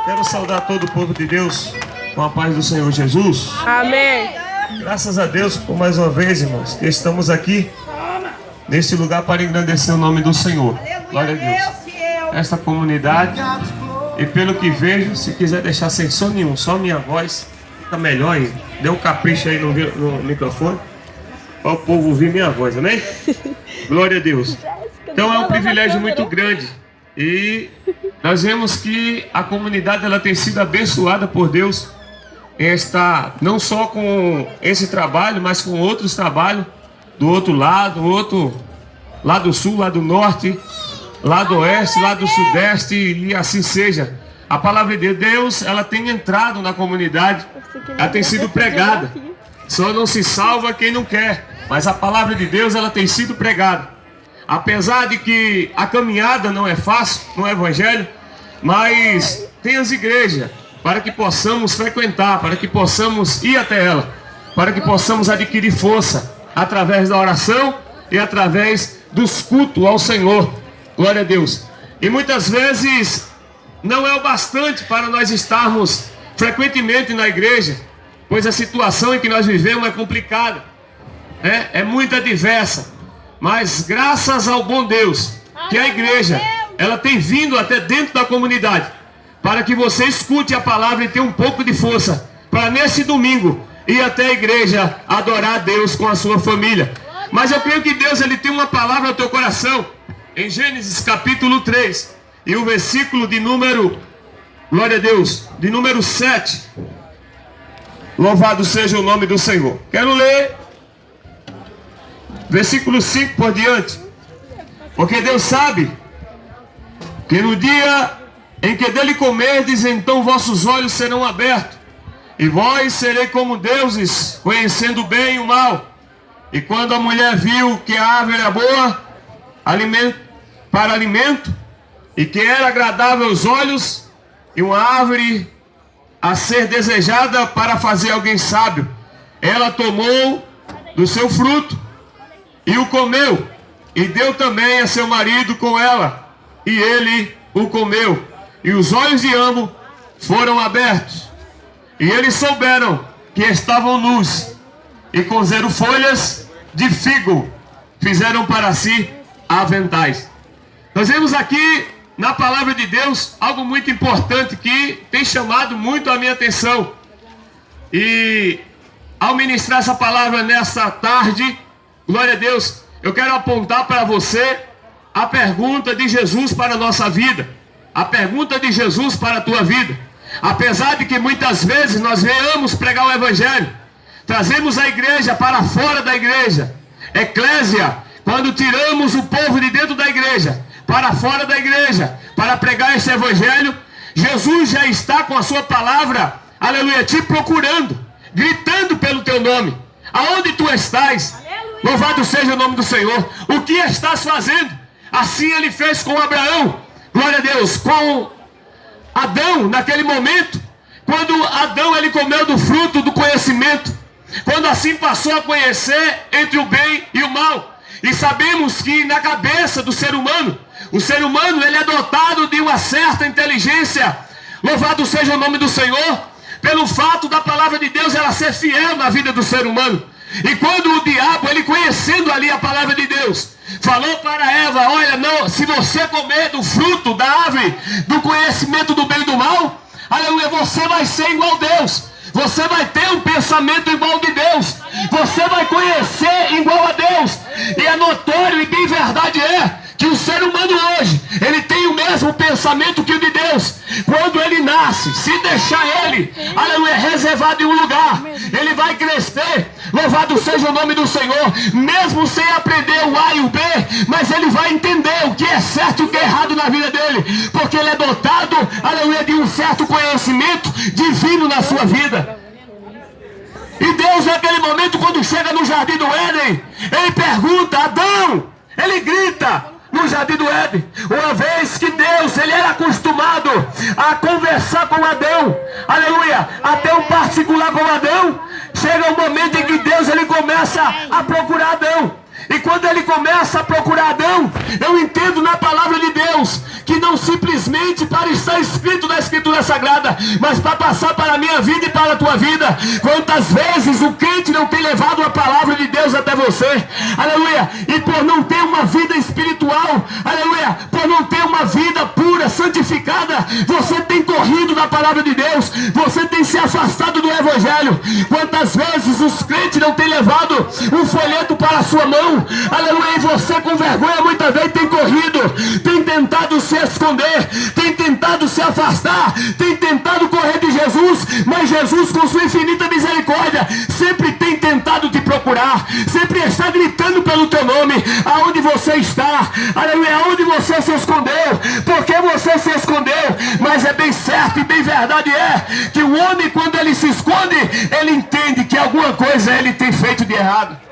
Quero saudar todo o povo de Deus com a paz do Senhor Jesus. Amém. Graças a Deus por mais uma vez, irmãos, que estamos aqui nesse lugar para engrandecer o nome do Senhor. Glória a Deus. Esta comunidade, e pelo que vejo, se quiser deixar sem som nenhum, só minha voz, fica melhor ainda. Dê um capricho aí no microfone para o povo ouvir minha voz, amém? Glória a Deus. Então é um privilégio muito grande. E nós vemos que a comunidade ela tem sido abençoada por Deus. Não só com esse trabalho, mas com outros trabalhos do outro lado, lá do sul, lá do norte, lá do oeste, lá do sudeste, e assim seja. A palavra de Deus, ela tem entrado na comunidade, ela tem sido pregada. Só não se salva quem não quer, mas a palavra de Deus, ela tem sido pregada. Apesar de que a caminhada não é fácil no Evangelho, mas tem as igrejas para que possamos frequentar, para que possamos ir até ela, para que possamos adquirir força através da oração e através dos cultos ao Senhor. Glória a Deus. E muitas vezes não é o bastante para nós estarmos frequentemente na igreja, pois a situação em que nós vivemos é complicada, é muito adversa. Mas graças ao bom Deus, que a igreja, ela tem vindo até dentro da comunidade, para que você escute a palavra e tenha um pouco de força, para nesse domingo ir até a igreja adorar a Deus com a sua família. Mas eu creio que Deus, ele tem uma palavra no teu coração, em Gênesis capítulo 3, e o versículo de número, glória a Deus, de número 7. Louvado seja o nome do Senhor. Quero ler versículo 5 por diante. Porque Deus sabe que no dia em que dele comerdes, então vossos olhos serão abertos, e vós sereis como deuses, conhecendo o bem e o mal. E quando a mulher viu que a árvore era boa para alimento, e que era agradável aos olhos, e uma árvore a ser desejada para fazer alguém sábio, ela tomou do seu fruto e o comeu, e deu também a seu marido com ela, e ele o comeu. E os olhos de ambos foram abertos, e eles souberam que estavam nus, e cozeram folhas de figo, fizeram para si aventais. Nós vemos aqui na palavra de Deus algo muito importante que tem chamado muito a minha atenção. E ao ministrar essa palavra nessa tarde, glória a Deus, eu quero apontar para você a pergunta de Jesus para a nossa vida. A pergunta de Jesus para a tua vida. Apesar de que muitas vezes nós venhamos pregar o Evangelho, trazemos a igreja para fora da igreja. Eclésia, quando tiramos o povo de dentro da igreja para fora da igreja, para pregar esse Evangelho, Jesus já está com a sua palavra, aleluia, te procurando, gritando pelo teu nome. Aonde tu estás? Louvado seja o nome do Senhor. O que estás fazendo? Assim ele fez com Abraão, glória a Deus, com Adão naquele momento, quando Adão ele comeu do fruto do conhecimento, quando assim passou a conhecer entre o bem e o mal. E sabemos que na cabeça do ser humano, o ser humano ele é dotado de uma certa inteligência, louvado seja o nome do Senhor, pelo fato da palavra de Deus ela ser fiel na vida do ser humano. E quando o diabo, ele conhecendo ali a palavra de Deus, falou para Eva, olha, não, se você comer do fruto da árvore, do conhecimento do bem e do mal, aleluia, você vai ser igual a Deus. Você vai ter um pensamento igual de Deus. Você vai conhecer igual a Deus. E é notório e bem verdade que o ser humano hoje, ele tem o mesmo pensamento que o de Deus. Quando ele nasce, se deixar ele, aleluia, reservado em um lugar, ele vai crescer, louvado seja o nome do Senhor, mesmo sem aprender o A e o B, mas ele vai entender o que é certo e o que é errado na vida dele, porque ele é dotado, aleluia, de um certo conhecimento divino na sua vida. E Deus naquele momento, quando chega no jardim do Éden, ele pergunta, Adão, ele grita no jardim do Éden, uma vez que Deus, ele era acostumado a conversar com Adão, aleluia, a ter um particular com Adão, chega um momento em que Deus, ele começa a procurar Adão, E quando ele começa a procurar Adão, eu entendo na palavra de Deus que não simplesmente para estar escrito na Escritura Sagrada, mas para passar para a minha vida e para a tua vida. Quantas vezes o crente não tem levado a palavra de Deus até você, aleluia, e por não ter uma vida espiritual, aleluia, por não ter uma vida pura, santificada, você tem corrido da palavra de Deus, você tem se afastado do Evangelho. Quantas vezes os crentes não têm levado um folheto para a sua mão, aleluia, e você com vergonha muitas vezes tem corrido, tem tentado se esconder, tem tentado se afastar, tem tentado correr de Jesus, mas Jesus com sua infinita misericórdia sempre tem tentado te procurar, sempre está gritando pelo teu nome. Aonde você está, aleluia, aonde você se escondeu, porque você se escondeu. Mas é bem certo e bem verdade que o homem, quando ele se esconde, ele entende que alguma coisa ele tem feito de errado.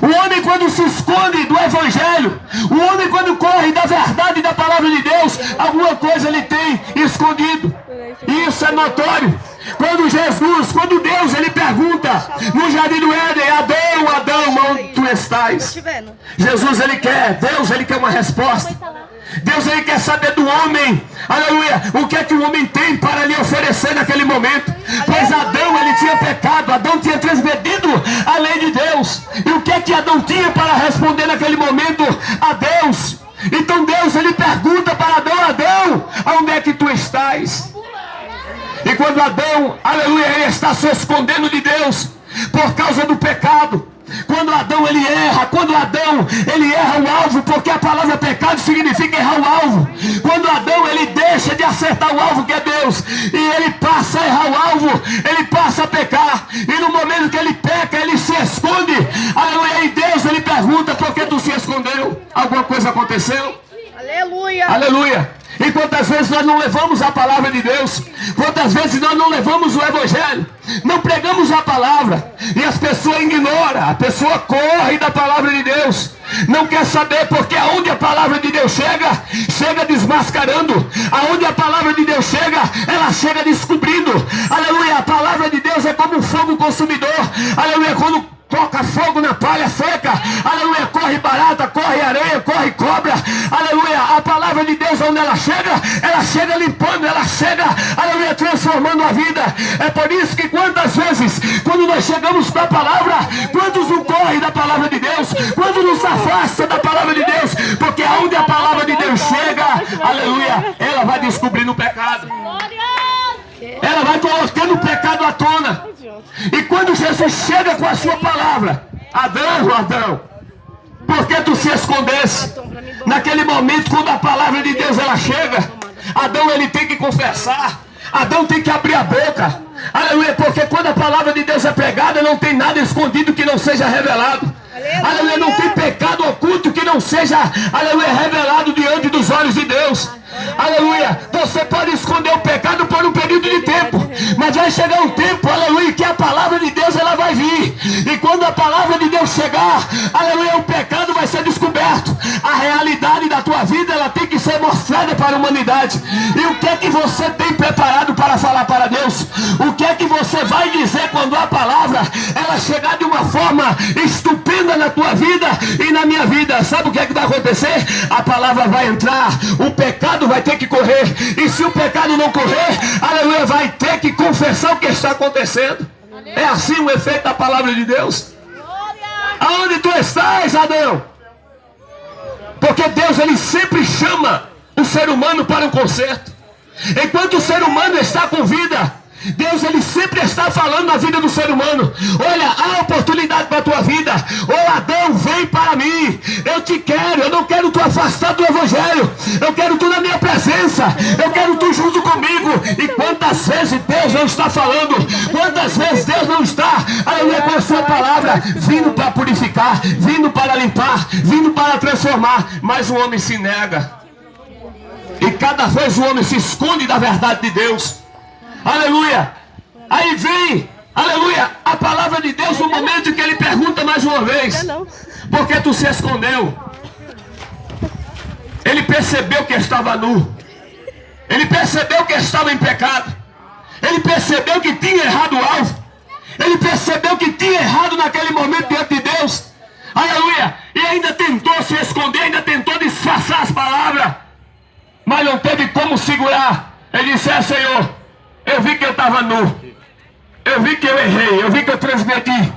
O homem, quando se esconde do Evangelho, o homem, quando corre da verdade e da palavra de Deus, alguma coisa ele tem escondido. E isso é notório. Quando Deus, ele pergunta no jardim do Éden: Adão, Adão, onde tu estás? Jesus, Deus, ele quer uma resposta. Deus, ele quer saber do homem, aleluia, o que é que o homem tem para lhe oferecer naquele momento. Pois Adão, ele tinha pecado, Adão tinha transgredido a lei de Deus. E o que é que Adão tinha para responder naquele momento a Deus? Então Deus, ele pergunta para Adão: Adão, aonde é que tu estás? E quando Adão, aleluia, ele está se escondendo de Deus por causa do pecado, quando Adão ele erra, ele erra o alvo, porque a palavra pecado significa errar o alvo. Quando Adão ele deixa de acertar o alvo que é Deus, e ele passa a errar o alvo, ele passa a pecar, e no momento que ele peca, ele se esconde, aleluia, e Deus ele pergunta: por que tu se escondeu? Alguma coisa aconteceu? Aleluia, aleluia. E quantas vezes nós não levamos a palavra de Deus, quantas vezes nós não levamos o Evangelho, não pregamos a palavra, e as pessoas ignoram, a pessoa corre da palavra de Deus, não quer saber, porque aonde a palavra de Deus chega desmascarando, aonde a palavra de Deus chega, ela chega descobrindo, aleluia. A palavra de Deus é como um fogo consumidor, aleluia, quando toca fogo na palha seca, aleluia, corre barata, corre areia, corre cobra, aleluia. A palavra de Deus, onde ela chega limpando, ela chega, aleluia, transformando a vida. É por isso que quantas vezes, quando nós chegamos com a palavra, quantos não correm da palavra de Deus, quantos nos afasta da palavra de Deus, porque aonde a palavra de Deus chega, aleluia, ela vai descobrindo o pecado, ela vai colocando o pecado à tona. E quando Jesus chega com a sua palavra: Adão, Adão, por que tu se escondesse? Naquele momento, quando a palavra de Deus ela chega, Adão ele tem que confessar, Adão tem que abrir a boca, aleluia, porque quando a palavra de Deus é pregada, não tem nada escondido que não seja revelado. Aleluia, não tem pecado oculto que não seja, aleluia, revelado diante dos olhos de Deus. Aleluia, você pode esconder o pecado por um período de tempo, mas vai chegar um tempo, aleluia, que a palavra de Deus ela vai vir. E quando a palavra de Deus chegar, aleluia, o pecado vai ser descoberto. A realidade da tua vida, ela tem que ser mostrada para a humanidade. E o que é que você tem preparado para falar para Deus? O que é que você vai dizer quando a palavra ela chegar de uma forma estupenda na tua vida e na minha vida? Sabe o que é que vai acontecer? A palavra vai entrar, o pecado vai ter que correr, e se o pecado não correr, aleluia, vai ter que confessar o que está acontecendo. É assim o efeito da palavra de Deus. Aonde tu estás, Adão? Porque Deus ele sempre chama o ser humano para um conserto. Enquanto o ser humano está com vida, Deus ele sempre está falando na vida do ser humano: olha, há oportunidade para a tua vida. Ô Adão, vem para mim, eu te quero, eu não quero tu afastado do Evangelho, eu quero tu na minha presença, eu quero tu junto comigo. E quantas vezes Deus não está falando, quantas vezes Deus não está, aleluia, com a sua palavra, vindo para purificar, vindo para limpar, vindo para transformar, mas o homem se nega, e cada vez o homem se esconde da verdade de Deus. Aleluia. Aí vem, aleluia, a palavra de Deus no momento em que ele pergunta mais uma vez: por que tu se escondeu? Ele percebeu que estava nu, ele percebeu que estava em pecado, ele percebeu que tinha errado o alvo, ele percebeu que tinha errado naquele momento diante de Deus. aleluia, e ainda tentou se esconder, ainda tentou disfarçar as palavras, mas não teve como segurar. Ele disse: Senhor, eu vi que eu estava nu, eu vi que eu errei, eu vi que eu transgredi,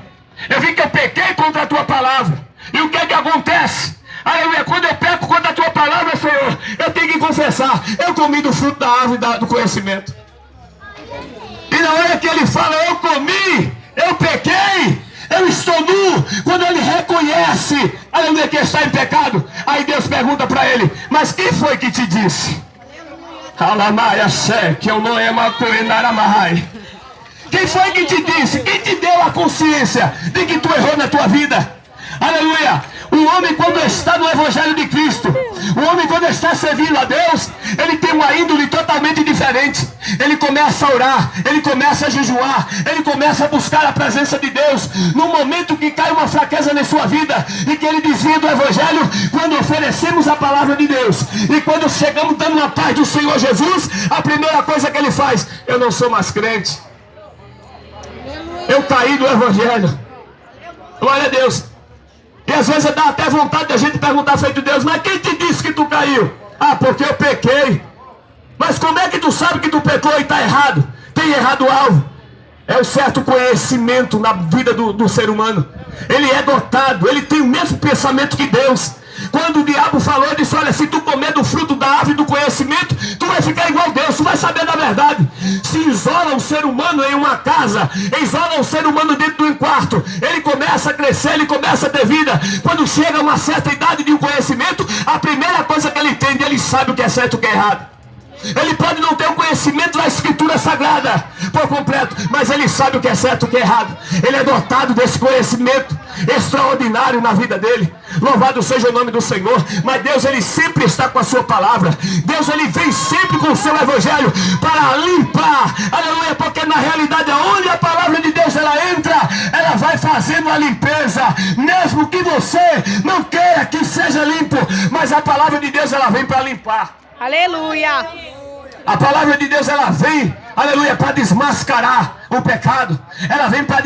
eu vi que eu pequei contra a tua palavra. E o que é que acontece? Aleluia, quando eu peco contra a tua palavra, Senhor, eu tenho que confessar: eu comi do fruto da árvore do conhecimento. E na hora que ele fala: eu comi, eu pequei, eu estou nu, quando ele reconhece, aleluia, que está em pecado, aí Deus pergunta para ele: mas quem foi que te disse? Que eu não é maconha. Quem foi que te disse? Quem te deu a consciência de que tu errou na tua vida? Aleluia! O homem, quando está no Evangelho de Cristo, o homem, quando está servindo a Deus, ele tem uma índole totalmente diferente. Ele começa a orar, ele começa a jejuar, ele começa a buscar a presença de Deus. No momento que cai uma fraqueza na sua vida e que ele desvia do Evangelho, quando oferecemos a palavra de Deus e quando chegamos dando a paz do Senhor Jesus, a primeira coisa que ele faz: eu não sou mais crente, eu caí do Evangelho. Glória a Deus. E às vezes dá até vontade de a gente perguntar feito Deus: mas quem te disse que tu caiu? Ah, porque eu pequei. Mas como é que tu sabe que tu pecou e está errado? Tem errado o alvo. É o certo conhecimento na vida do ser humano. Ele é dotado, ele tem o mesmo pensamento que Deus. Quando o diabo falou, ele disse: olha, se tu comer do fruto da árvore do conhecimento, tu vai ficar igual Deus, tu vai saber da verdade. Se isola um ser humano em uma casa, isola um ser humano dentro de um quarto, ele começa a crescer, ele começa a ter vida. Quando chega a uma certa idade de um conhecimento, a primeira coisa que ele entende, ele sabe o que é certo e o que é errado. Ele pode não ter o conhecimento da Escritura Sagrada por completo, mas ele sabe o que é certo e o que é errado. Ele é dotado desse conhecimento extraordinário na vida dele. Louvado seja o nome do Senhor. Mas Deus, ele sempre está com a sua palavra. Deus, ele vem sempre com o seu Evangelho para limpar, aleluia, porque na realidade onde a palavra de Deus ela entra, ela vai fazendo a limpeza, mesmo que você não queira que seja limpo, mas a palavra de Deus ela vem para limpar. Aleluia! A palavra de Deus ela vem, aleluia, para desmascarar o pecado. Ela vem para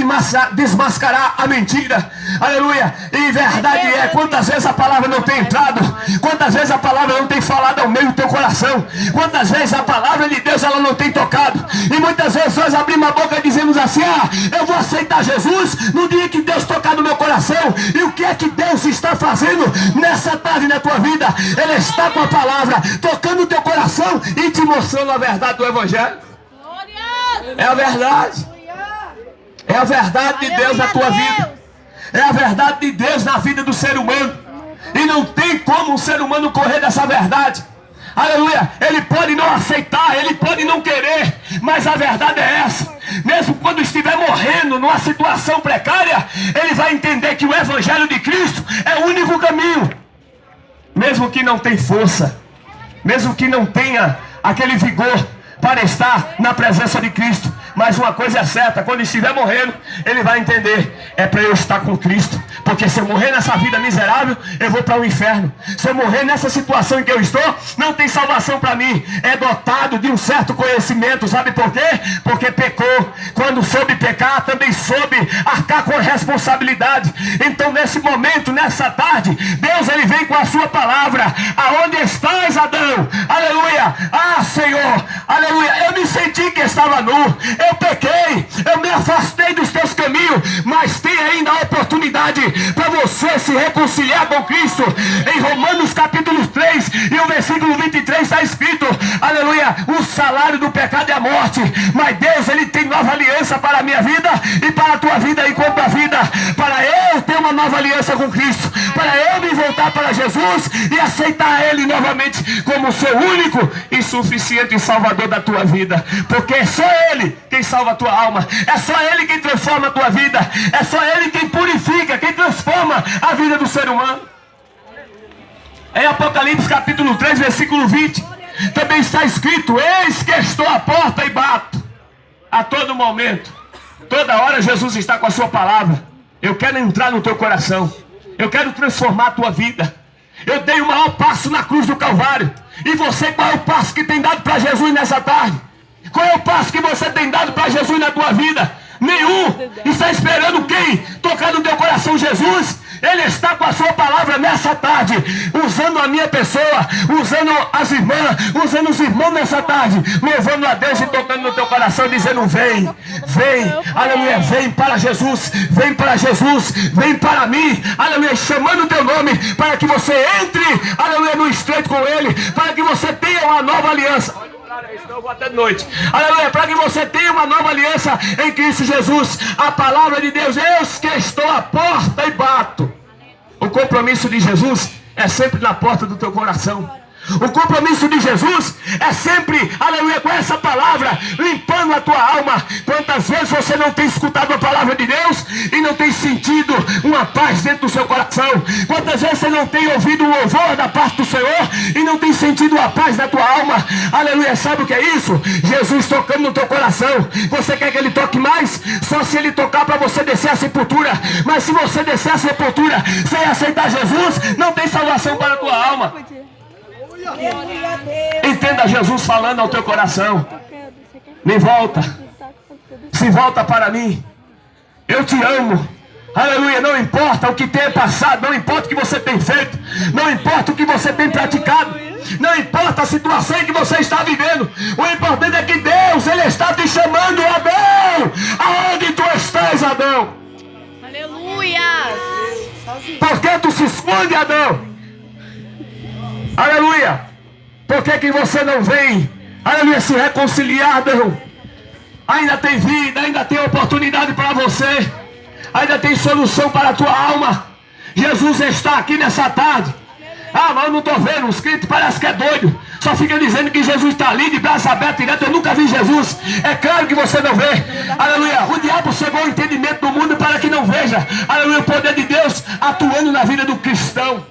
desmascarar a mentira, aleluia. E verdade é, quantas vezes a palavra não tem entrado, quantas vezes a palavra não tem falado ao meio do teu coração, quantas vezes a palavra de Deus ela não tem tocado. E muitas vezes nós abrimos a boca e dizemos assim: ah, eu vou aceitar Jesus no dia que Deus tocar no meu coração. E o que é que Deus está fazendo nessa tarde na tua vida? Ele está com a palavra tocando o teu coração e te mostrando a verdade do Evangelho. É a verdade. É a verdade de Deus na tua vida. É a verdade de Deus na vida do ser humano. E não tem como um ser humano correr dessa verdade. Aleluia. Ele pode não aceitar, ele pode não querer, mas a verdade é essa. Mesmo quando estiver morrendo numa situação precária, ele vai entender que o Evangelho de Cristo é o único caminho. Mesmo que não tenha força, mesmo que não tenha aquele vigor para estar na presença de Cristo, mas uma coisa é certa: quando estiver morrendo, ele vai entender: é para eu estar com Cristo, porque se eu morrer nessa vida miserável, eu vou para o inferno. Se eu morrer nessa situação em que eu estou, não tem salvação para mim. É dotado de um certo conhecimento, sabe por quê? Porque pecou. Quando soube pecar, também soube arcar com a responsabilidade. Então nesse momento, nessa tarde, Deus ele vem com a sua palavra: aonde estás, Adão? Aleluia. Ah, Senhor, aleluia, eu me senti que estava nu, eu pequei, eu me afastei dos teus caminhos, mas tem ainda a oportunidade para você se reconciliar com Cristo. Em Romanos capítulo 3 e o versículo 23 está escrito, aleluia, o salário do pecado é a morte, mas Deus ele tem nova aliança para a minha vida e para a tua vida enquanto a vida, para eu ter uma nova aliança com Cristo, para eu me voltar para Jesus e aceitar Ele novamente como seu único e suficiente Salvador da tua vida, porque é só Ele quem salva a tua alma, é só Ele quem transforma a tua vida, é só Ele quem purifica, quem transforma a vida do ser humano. Em Apocalipse capítulo 3 versículo 20 também está escrito: eis que estou à porta e bato. A todo momento, toda hora Jesus está com a sua palavra. Eu quero entrar no teu coração, eu quero transformar a tua vida. Eu dei o maior passo na cruz do Calvário. E você, qual é o passo que tem dado para Jesus nessa tarde? Qual é o passo que você tem dado para Jesus na tua vida? Nenhum. Está esperando quem? Tocar no teu coração Jesus. Ele está com a sua palavra nessa tarde, usando a minha pessoa, usando as irmãs, usando os irmãos nessa tarde, louvando a Deus e tocando no teu coração, dizendo: vem, vem, aleluia, vem para Jesus, vem para Jesus, vem para mim, aleluia, chamando o teu nome, para que você entre, aleluia, no estreito com Ele, para que você tenha uma nova aliança. Eu vou até de noite. Aleluia, para que você tenha uma nova aliança em Cristo Jesus. A palavra de Deus: eis que estou à porta e bato. O compromisso de Jesus é sempre na porta do teu coração. O compromisso de Jesus é sempre, aleluia, com essa palavra, limpando a tua alma. Quantas vezes você não tem escutado a palavra de Deus e não tem sentido uma paz dentro do seu coração? Quantas vezes você não tem ouvido o louvor da parte do Senhor e não tem sentido a paz da tua alma? Aleluia, sabe o que é isso? Jesus tocando no teu coração. Você quer que Ele toque mais? Só se Ele tocar para você descer a sepultura. Mas se você descer a sepultura sem aceitar Jesus, não tem salvação para a tua alma. Entenda Jesus falando ao teu coração: me volta, se volta para mim, eu te amo. Aleluia, não importa o que tenha passado, não importa o que você tem feito, não importa o que você tem praticado, não importa a situação em que você está vivendo. O importante é que Deus, Ele está te chamando. Adão, aonde tu estás, Adão? Aleluia. Por que tu se esconde, Adão? Aleluia. Por que você não vem, aleluia, se reconciliar, Adão? Ainda tem vida, ainda tem oportunidade para você, ainda tem solução para a tua alma. Jesus está aqui nessa tarde. Ah, mas eu não estou vendo, os crentes parecem que é doido, só fica dizendo que Jesus está ali de braço aberto direto. Eu nunca vi Jesus. É claro que você não vê. Aleluia, o diabo cegou o entendimento do mundo para que não veja, aleluia, o poder de Deus atuando na vida do cristão.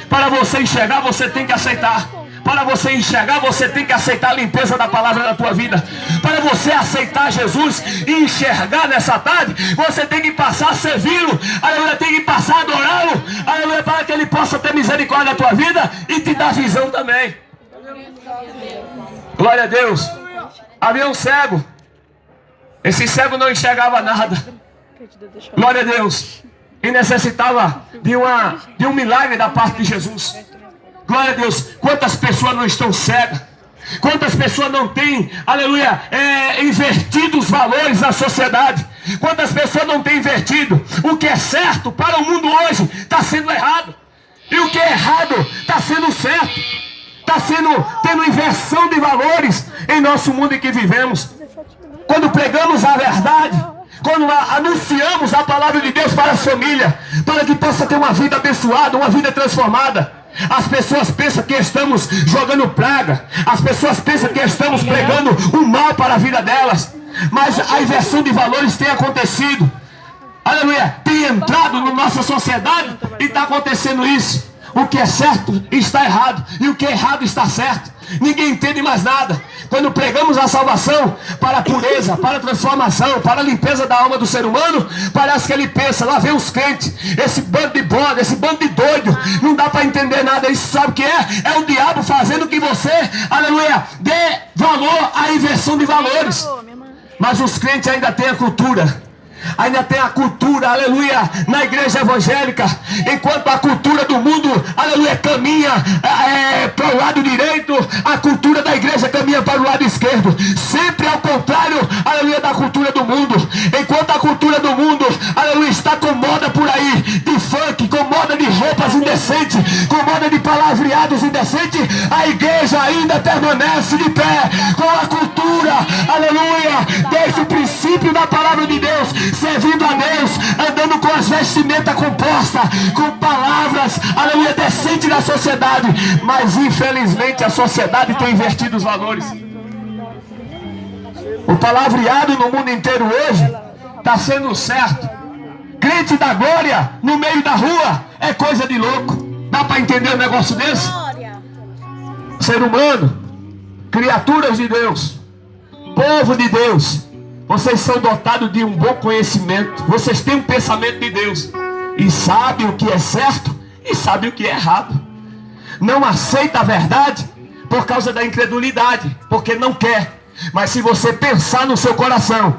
Para você enxergar, você tem que aceitar. Para você enxergar, você tem que aceitar a limpeza da palavra da tua vida. Para você aceitar Jesus e enxergar nessa tarde, você tem que passar a servi-lo. Aleluia, tem que passar a adorá-lo. Aleluia, para que Ele possa ter misericórdia da tua vida e te dar visão também. Glória a Deus. Havia um cego. Esse cego não enxergava nada. Glória a Deus. E necessitava de um milagre da parte de Jesus. Glória a Deus. Quantas pessoas não estão cegas? Quantas pessoas não têm, aleluia, invertido os valores da sociedade? Quantas pessoas não têm invertido? O que é certo para o mundo hoje está sendo errado, e o que é errado está sendo certo. Está tendo inversão de valores em nosso mundo em que vivemos. Quando pregamos a verdade, quando anunciamos a palavra de Deus para as famílias, para que possa ter uma vida abençoada, uma vida transformada, as pessoas pensam que estamos jogando praga, as pessoas pensam que estamos pregando o mal para a vida delas, mas a inversão de valores tem acontecido. Aleluia, tem entrado na nossa sociedade e está acontecendo isso. O que é certo está errado, e o que é errado está certo. Ninguém entende mais nada. Quando pregamos a salvação para a pureza, para a transformação, para a limpeza da alma do ser humano, parece que ele pensa: lá vem os crentes, esse bando de bode, esse bando de doido, não dá para entender nada. Isso sabe o que é? É o diabo fazendo que você, aleluia, dê valor à inversão de valores. Mas os crentes ainda têm a cultura. Ainda tem a cultura, aleluia, na igreja evangélica. Enquanto a cultura do mundo, aleluia, caminha para o lado direito, a cultura da igreja caminha para o lado esquerdo. Sempre ao contrário, aleluia, da cultura do mundo. Enquanto a cultura do mundo, aleluia, está com moda por aí de funk, com moda de roupas indecentes, com moda de palavreados indecentes, a igreja ainda permanece de pé com a cultura, aleluia, desde o princípio da palavra de Deus, servindo a Deus, andando com as vestimentas compostas, com palavras, aleluia, decentes da sociedade. Mas infelizmente a sociedade tem invertido os valores. O palavreado no mundo inteiro hoje está sendo certo. Crente da glória no meio da rua é coisa de louco. Dá para entender um negócio desse? Ser humano, criaturas de Deus, povo de Deus, vocês são dotados de um bom conhecimento. Vocês têm um pensamento de Deus e sabem o que é certo e sabem o que é errado. Não aceita a verdade por causa da incredulidade, porque não quer. Mas se você pensar no seu coração,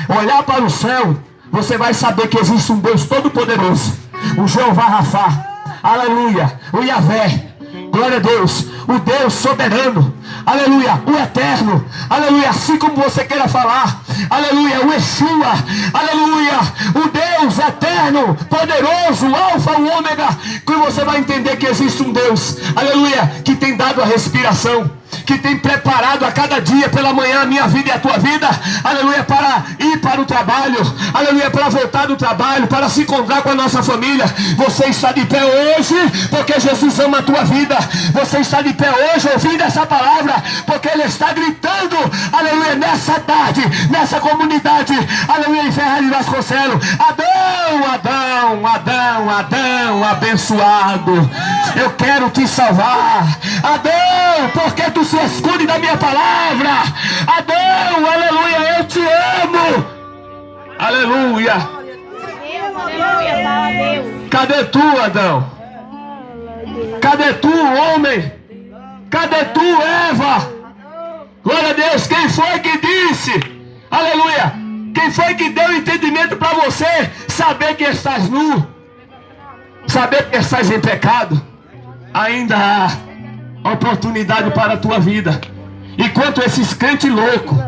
olhar para o céu, você vai saber que existe um Deus todo-poderoso, o Jeová Rafá, aleluia, o Yahvé, glória a Deus, o Deus soberano, aleluia, o eterno, aleluia, assim como você queira falar, aleluia, o Yeshua, aleluia, o Deus eterno, poderoso, alfa, o ômega, que você vai entender que existe um Deus, aleluia, que tem dado a respiração, que tem preparado a cada dia pela manhã a minha vida e a tua vida, aleluia, para ir para o trabalho, aleluia, para voltar do trabalho, para se encontrar com a nossa família. Você está de pé hoje porque Jesus ama a tua vida. Você está de pé hoje ouvindo essa palavra porque Ele está gritando, aleluia, nessa tarde, nessa comunidade, aleluia, em Ferreira de Vasconcelos: Adão, Adão, Adão, Adão, abençoado, eu quero te salvar. Adão, porque tu se esconde da minha palavra? Adão, aleluia, eu te amo. Aleluia. Aleluia, fala Deus. Cadê tu, Adão? Cadê tu, homem? Cadê tu, Eva? Glória a Deus. Quem foi que disse? Aleluia. Quem foi que deu entendimento para você saber que estás nu? Saber que estás em pecado? Ainda há oportunidade para a tua vida. Enquanto esses crentes loucos,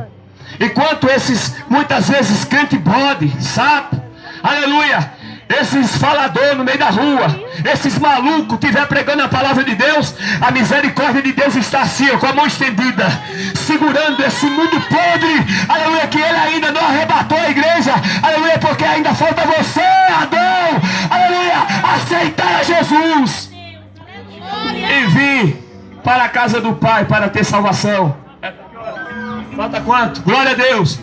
enquanto esses, muitas vezes, crente bode, sapo, aleluia, esses faladores no meio da rua, esses malucos estiver pregando a palavra de Deus, a misericórdia de Deus está assim, ó, com a mão estendida, segurando esse mundo podre, aleluia, que Ele ainda não arrebatou a igreja, aleluia, porque ainda falta você, Adão, aleluia, aceitar a Jesus e vir para a casa do Pai para ter salvação. Falta quanto? Glória a Deus.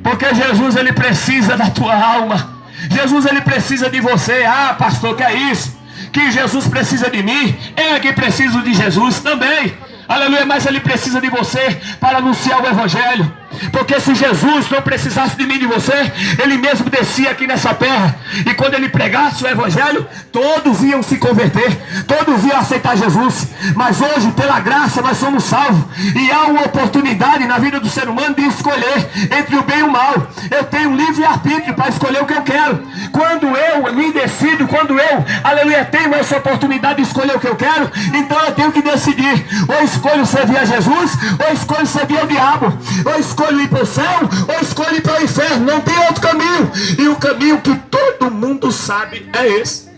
Porque Jesus, Ele precisa da tua alma. Jesus, Ele precisa de você. Ah, pastor, que é isso? Que Jesus precisa de mim? Eu é que preciso de Jesus também. Aleluia, mas Ele precisa de você para anunciar o Evangelho. Porque se Jesus não precisasse de mim e de você, Ele mesmo descia aqui nessa terra, e quando Ele pregasse o Evangelho, todos iam se converter, todos iam aceitar Jesus. Mas hoje, pela graça, nós somos salvos, e há uma oportunidade na vida do ser humano de escolher entre o bem e o mal. Eu tenho livre-arbítrio para escolher o que eu quero. Quando eu me decido, quando eu, aleluia, tenho essa oportunidade de escolher o que eu quero, então eu tenho que decidir: ou escolho servir a Jesus, ou escolho servir ao diabo, ou escolho ir para o céu, ou escolho ir para o inferno. Não tem outro caminho, e o caminho que todo mundo sabe é esse.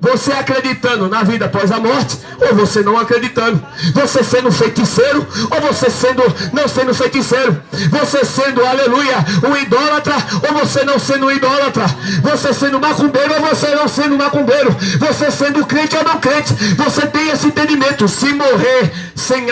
Você acreditando na vida após a morte, ou você não acreditando. Você sendo feiticeiro, ou você não sendo feiticeiro. Você sendo, aleluia, um idólatra, ou você não sendo um idólatra. Você sendo macumbeiro, ou você não sendo macumbeiro. Você sendo crente ou não crente. Você tem esse entendimento: se morrer sem